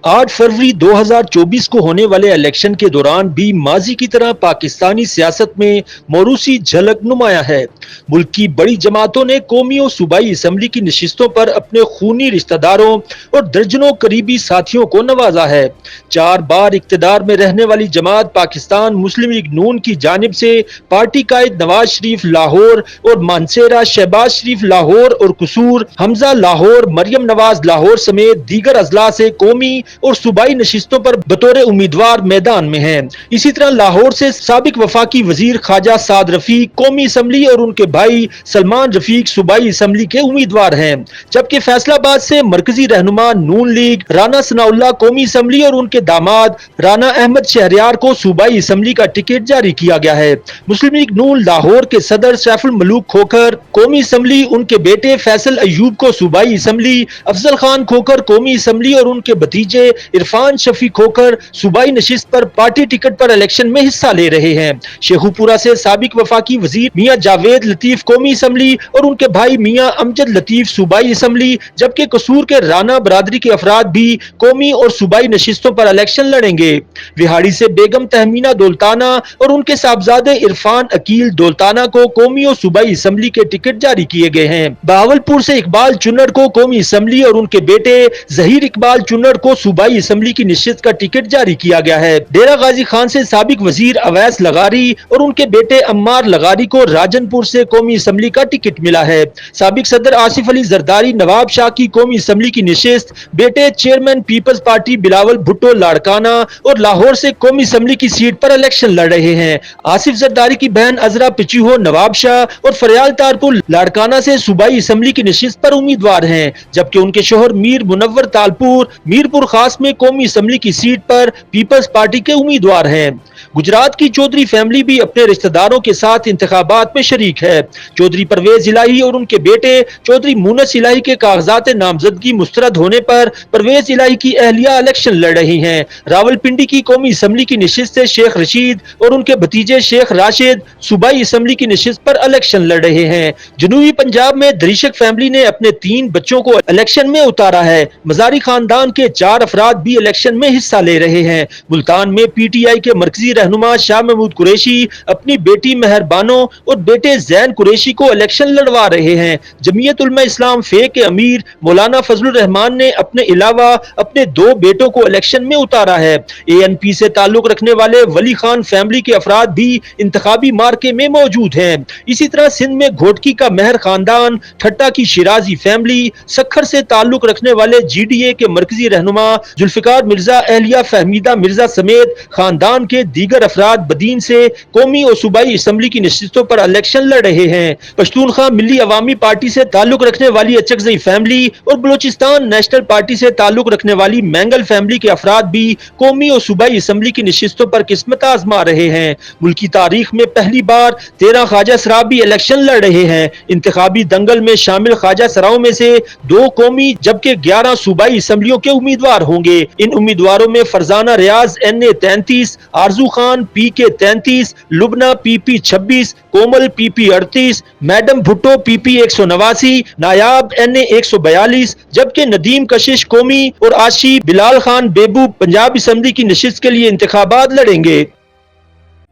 8 फरवरी 2024 को होने वाले इलेक्शन के दौरान भी माजी की तरह पाकिस्तानी सियासत में मौरूसी झलक नुमाया है। मुल्क की बड़ी जमातों ने कौमी और सूबाई असम्बली की नशिस्तों पर अपने खूनी रिश्तेदारों और दर्जनों करीबी साथियों को नवाजा है। 4 बार इक्तदार में रहने वाली जमात पाकिस्तान मुस्लिम लीग नून की जानिब से पार्टी कायद नवाज शरीफ लाहौर और मानसेरा शहबाज शरीफ लाहौर और कसूर हमजा लाहौर मरियम नवाज लाहौर समेत दीगर अजला से कौमी और सूबाई नशिस्तों पर बतौर उम्मीदवार मैदान में हैं। इसी तरह लाहौर से साबिक वफाकी वजीर ख्वाजा साद रफीक कौमी असम्बली और उनके भाई सलमान रफीक सूबाई असम्बली के उम्मीदवार हैं, जबकि फैसलाबाद से मरकजी रहनुमा नून लीग राना सनाउल्लाह कौमी असम्बली और उनके दामाद राना अहमद शहरियार को सूबाई असम्बली का टिकट जारी किया गया है। मुस्लिम लीग नून लाहौर के सदर सैफुल मलूक खोखर कौमी असम्बली, उनके बेटे फैसल अयूब को सूबाई असम्बली, अफजल खान खोखर कौमी असम्बली और उनके भतीजे इरफान शफी खोखर सूबाई नशिस्त पर पार्टी टिकट पर इलेक्शन में हिस्सा ले रहे हैं। शेखुपुरा से साबिक वफाकी वजीर मियां जावेद लतीफ कौमी असम्बली और उनके भाई मियां अमजद लतीफ सूबाई असम्बली, जबकि कसूर के राना बरादरी के अफराद भी कौमी और सूबाई नशिस्तों पर इलेक्शन लड़ेंगे। विहाड़ी से बेगम तहमीना दौलताना और उनके साहबजादे इरफान अकील दौलताना को कौमी और सूबाई असम्बली के टिकट जारी किए गए हैं। बहावलपुर से इकबाल चुन्नड़ को कौमी असम्बली और उनके बेटे जहीर इकबाल चुन्नड़ को सूबाई असम्बली की निश्चित का टिकट जारी किया गया है। डेरा गाजी खान से साबिक वजीर अवैस लगारी और उनके बेटे अम्मार लगारी को राजनपुर से कौमी असम्बली का टिकट मिला है। साबिक सदर आसिफ अली जरदारी नवाब शाह की कौमी असम्बली की निश्चित, बेटे चेयरमैन पीपल्स पार्टी बिलावल भुट्टो लाड़काना और लाहौर से कौमी असम्बली की सीट पर इलेक्शन लड़ रहे हैं। आसिफ जरदारी की बहन अजरा पिचीहो नवाब शाह और फरियाल तारपुर लाड़काना से सूबाई असम्बली की निश्चित पर उम्मीदवार हैं, जबकि उनके शोहर मीर मुनव्वर तालपुर मीरपुर खास में कौमी असम्बली की सीट पर पीपल्स पार्टी के उम्मीदवार हैं। गुजरात की चौधरी फैमिली भी अपने रिश्तेदारों के साथ इंतखाबात में शरीक है। चौधरी परवेज इलाही और उनके बेटे चौधरी मुनस इलाही के कागजात नामजदगी मुस्तरद होने पर परवेज इलाही की अहलिया इलेक्शन लड़ रही हैं। रावलपिंडी की कौमी असम्बली की निश्चित से शेख रशीद और उनके भतीजे शेख राशिद सूबाई असम्बली की निश्चित पर इलेक्शन लड़ रहे हैं। जनूबी पंजाब में दरीशक फैमिली ने अपने 3 बच्चों को इलेक्शन में उतारा है। मजारी खानदान के 4 अफराद भी इलेक्शन में हिस्सा ले रहे हैं। मुल्तान में पीटीआई के मरकजी रहनुमा शाह महमूद कुरैशी अपनी बेटी मेहरबानो और बेटे जैन कुरैशी को इलेक्शन लड़वा रहे हैं। जमीयत उलमा इस्लाम फे के अमीर मौलाना फजलुर रहमान ने अपने अलावा अपने 2 बेटों को इलेक्शन में उतारा है। एएनपी से ताल्लुक रखने वाले वली खान फैमिली के अफराद भी इंतखाबी मार्के में मौजूद हैं। इसी तरह सिंध में घोटकी का मेहर खानदान, ठट्टा की शिराजी फैमिली, सखर से ताल्लुक रखने वाले जीडीए के मरकजी रहनुमा जुल्फिकार मिर्जा, अहलिया फहमीदा मिर्जा समेत खानदान के दीगर अफराद बदीन से कौमी और सूबाई असम्बली की नशिस्तों पर इलेक्शन लड़ रहे हैं। पश्तूनख्वा मिली अवामी पार्टी से ताल्लुक रखने वाली अचकजई फैमिली और बलोचिस्तान नेशनल पार्टी से ताल्लुक रखने वाली मैंगल फैमिली के अफराद भी कौमी और सूबाई असम्बली की नशिस्तों पर किस्मत आजमा रहे हैं। मुल्क की तारीख में पहली बार 13 ख्वाजा सरा भी इलेक्शन लड़ रहे हैं। इंतखाबी दंगल में शामिल ख्वाजा सराओं में से 2 कौमी जबकि 11 सूबाई असम्बलियों के उम्मीदवार होंगे। इन उम्मीदवारों में फरजाना रियाज NA 33, आरजू खान PK 33, लुबना PP 26, कोमल PP 38, मैडम भुट्टो PP 189, नायाब NA 142, जबकि नदीम कशिश कौमी और आशी बिलाल खान बेबू पंजाब असम्बली की नशिस्त के लिए इंतखाबात लड़ेंगे।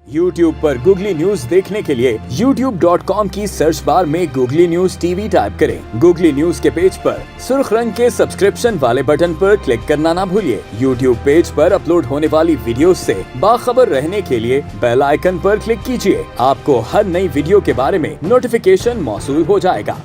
YouTube पर गूगली न्यूज देखने के लिए youtube.com की सर्च बार में गूगली न्यूज TV टाइप करें। गूगली न्यूज के पेज पर सुर्ख रंग के सब्सक्रिप्शन वाले बटन पर क्लिक करना ना भूलिए। YouTube पेज पर अपलोड होने वाली वीडियो से बाखबर रहने के लिए बेल आइकन पर क्लिक कीजिए। आपको हर नई वीडियो के बारे में नोटिफिकेशन मौसूल हो जाएगा।